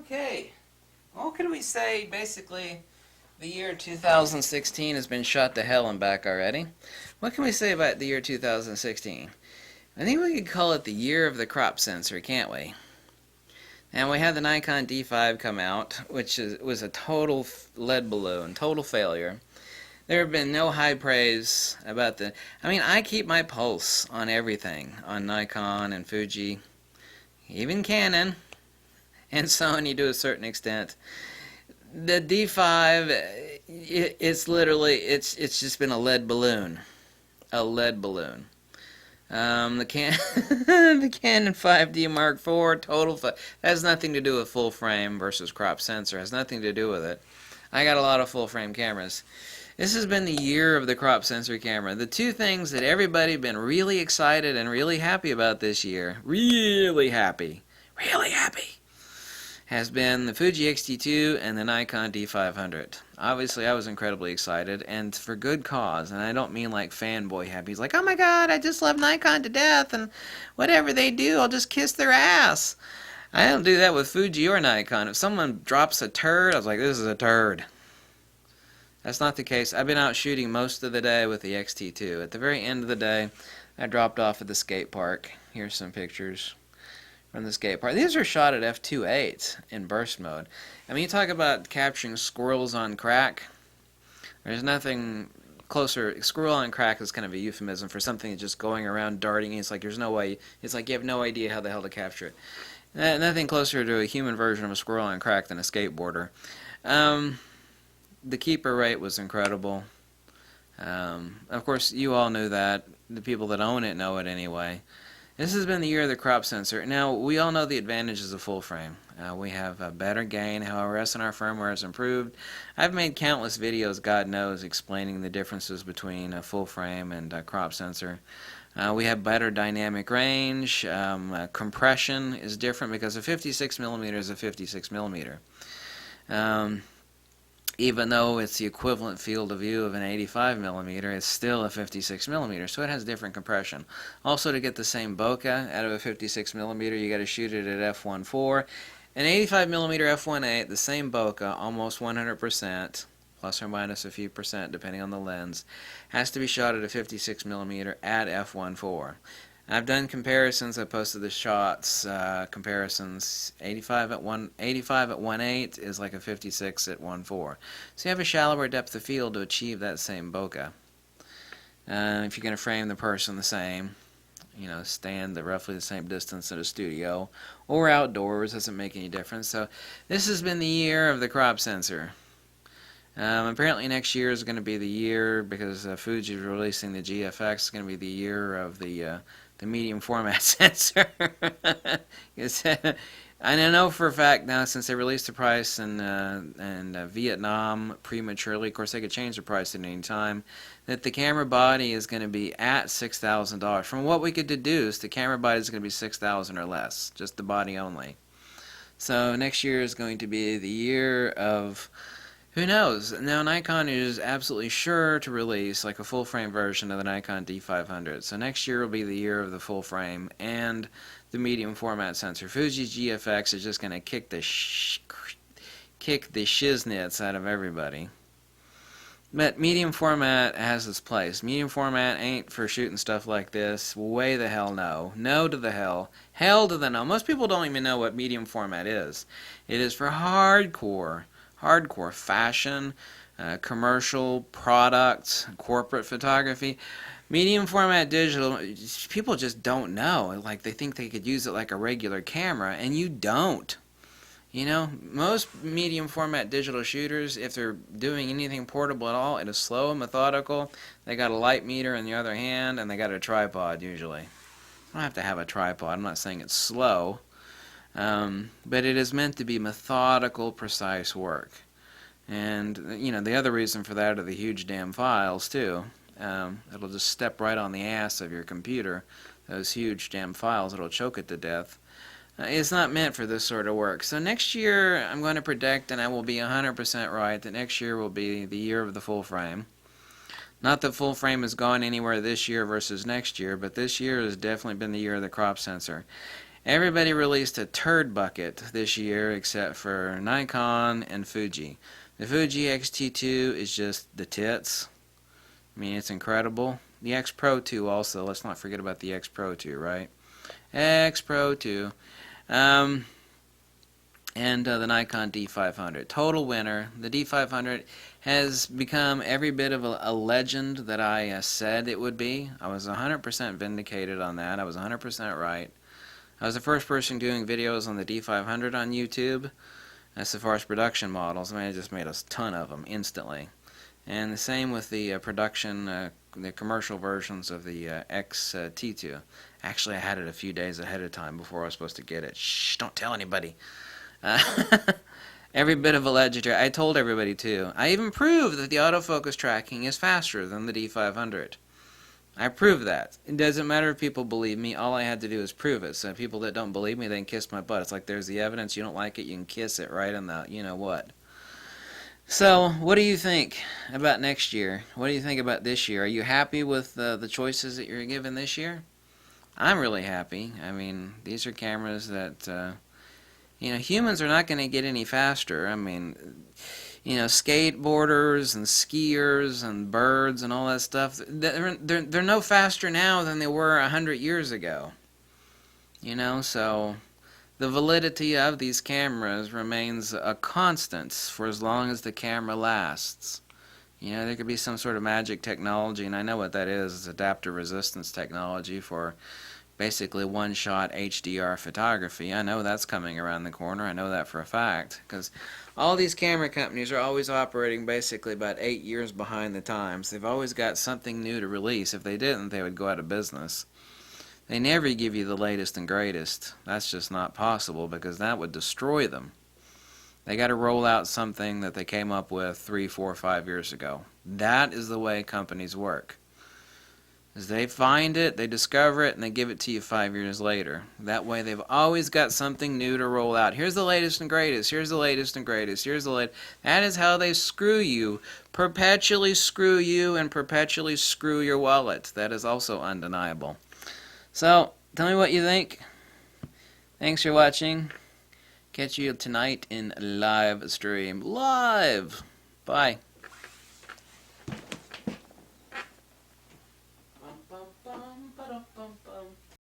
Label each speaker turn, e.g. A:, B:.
A: Okay. What can we say? Basically, the year 2016 has been shot to hell and back already. What can we say about the year 2016? I think we could call it the year of the crop sensor, can't we? And we had the Nikon D5 come out, which was a total lead balloon, total failure. There have been no high praise about the. I mean, I keep my pulse on everything, on Nikon and Fuji, even Canon, and Sony to a certain extent. The D5, it's literally, it's just been a lead balloon, a lead balloon. The Canon 5D Mark IV that has nothing to do with full frame versus crop sensor. Has nothing to do with it. I got a lot of full frame cameras. This has been the year of the crop sensor camera. The two things that everybody been really excited and really happy about this year, really happy, has been the Fuji X-T2 and the Nikon D500. Obviously, I was incredibly excited, and for good cause. And I don't mean like fanboy happy. He's like, oh my god, I just love Nikon to death, and whatever they do, I'll just kiss their ass. I don't do that with Fuji or Nikon. If someone drops a turd, I was like, this is a turd. That's not the case. I've been out shooting most of the day with the X-T2. At the very end of the day, I dropped off at the skate park. Here's some pictures from the skate park. These are shot at f2.8 in burst mode. I mean, you talk about capturing squirrels on crack. There's nothing closer. Squirrel on crack is kind of a euphemism for something that's just going around darting. It's like there's no way. It's like you have no idea how the hell to capture it. Nothing closer to a human version of a squirrel on crack than a skateboarder. The keeper rate was incredible. Of course, you all knew that. The people that own it know it anyway. This has been the year of the crop sensor. Now, we all know the advantages of full frame. We have a better gain, however, SNR firmware has improved. I've made countless videos, God knows, explaining the differences between a full frame and a crop sensor. We have better dynamic range. Compression is different because a 56mm is a 56mm. Even though it's the equivalent field of view of an 85mm, it's still a 56mm, so it has different compression. Also, to get the same bokeh out of a 56mm, you got to shoot it at f1.4. An 85mm f1.8, the same bokeh, almost 100%, plus or minus a few percent depending on the lens, has to be shot at a 56mm at f1.4. I've done comparisons. I posted the shots comparisons. 85 at 1.8 is like a 56 at 1.4. So you have a shallower depth of field to achieve that same bokeh. If you're going to frame the person the same, stand roughly the same distance at a studio or outdoors, doesn't make any difference. So this has been the year of the crop sensor. Apparently next year is going to be the year, because Fuji is releasing the GFX, it's going to be the year of the medium format sensor. I know for a fact now, since they released the price in Vietnam prematurely, of course they could change the price at any time, that the camera body is going to be at $6,000. From what we could deduce, the camera body is going to be $6,000 or less, just the body only. So next year is going to be the year of, who knows? Now Nikon is absolutely sure to release like a full frame version of the Nikon D500. So next year will be the year of the full frame and the medium format sensor. Fuji's GFX is just going to kick the shiznits out of everybody. But medium format has its place. Medium format ain't for shooting stuff like this. Way the hell no. No to the hell. Hell to the no. Most people don't even know what medium format is. It is for hardcore fashion, commercial products, corporate photography. Medium format digital, people just don't know. Like, they think they could use it like a regular camera, and you don't. Most medium format digital shooters, if they're doing anything portable at all, it is slow and methodical. They got a light meter in the other hand, and they got a tripod usually. I don't have to have a tripod. I'm not saying it's slow. But it is meant to be methodical, precise work. And, the other reason for that are the huge damn files, too. It'll just step right on the ass of your computer. Those huge damn files, it'll choke it to death. It's not meant for this sort of work. So next year, I'm going to predict, and I will be 100% right, that next year will be the year of the full frame. Not that full frame has gone anywhere this year versus next year, but this year has definitely been the year of the crop sensor. Everybody released a turd bucket this year except for Nikon and Fuji. The Fuji X-T2 is just the tits. I mean, it's incredible. The X Pro 2 also. Let's not forget about the X Pro 2, right? X Pro 2. And the Nikon D500. Total winner. The D500 has become every bit of a legend that I said it would be. I was 100% vindicated on that. I was 100% right. I was the first person doing videos on the D500 on YouTube. As far as production models, I mean, I just made a ton of them instantly. And the same with the the commercial versions of the X-T2. Actually, I had it a few days ahead of time before I was supposed to get it. Shh, don't tell anybody. Every bit of a legendary. I told everybody too. I even proved that the autofocus tracking is faster than the D500. I proved that. It doesn't matter if people believe me. All I had to do is prove it. So people that don't believe me, they can kiss my butt. It's like there's the evidence. You don't like it, you can kiss it right in the you know what. So, what do you think about next year? What do you think about this year? Are you happy with the choices that you're given this year? I'm really happy. I mean, these are cameras that, humans are not going to get any faster. I mean, skateboarders and skiers and birds and all that stuff, they're no faster now than they were 100 years ago. So the validity of these cameras remains a constant for as long as the camera lasts. There could be some sort of magic technology, and I know what that is. It's adaptive resistance technology for basically one-shot HDR photography. I know that's coming around the corner. I know that for a fact, because all these camera companies are always operating basically about 8 years behind the times. They've always got something new to release. If they didn't, they would go out of business. They never give you the latest and greatest. That's just not possible, because that would destroy them. They got to roll out something that they came up with 3, 4, 5 years ago. That is the way companies work. As they find it, they discover it, and they give it to you 5 years later. That way they've always got something new to roll out. Here's the latest and greatest. Here's the latest and greatest. Here's the latest. That is how they screw you. Perpetually screw you and perpetually screw your wallet. That is also undeniable. So, tell me what you think. Thanks for watching. Catch you tonight in live stream. Live! Bye.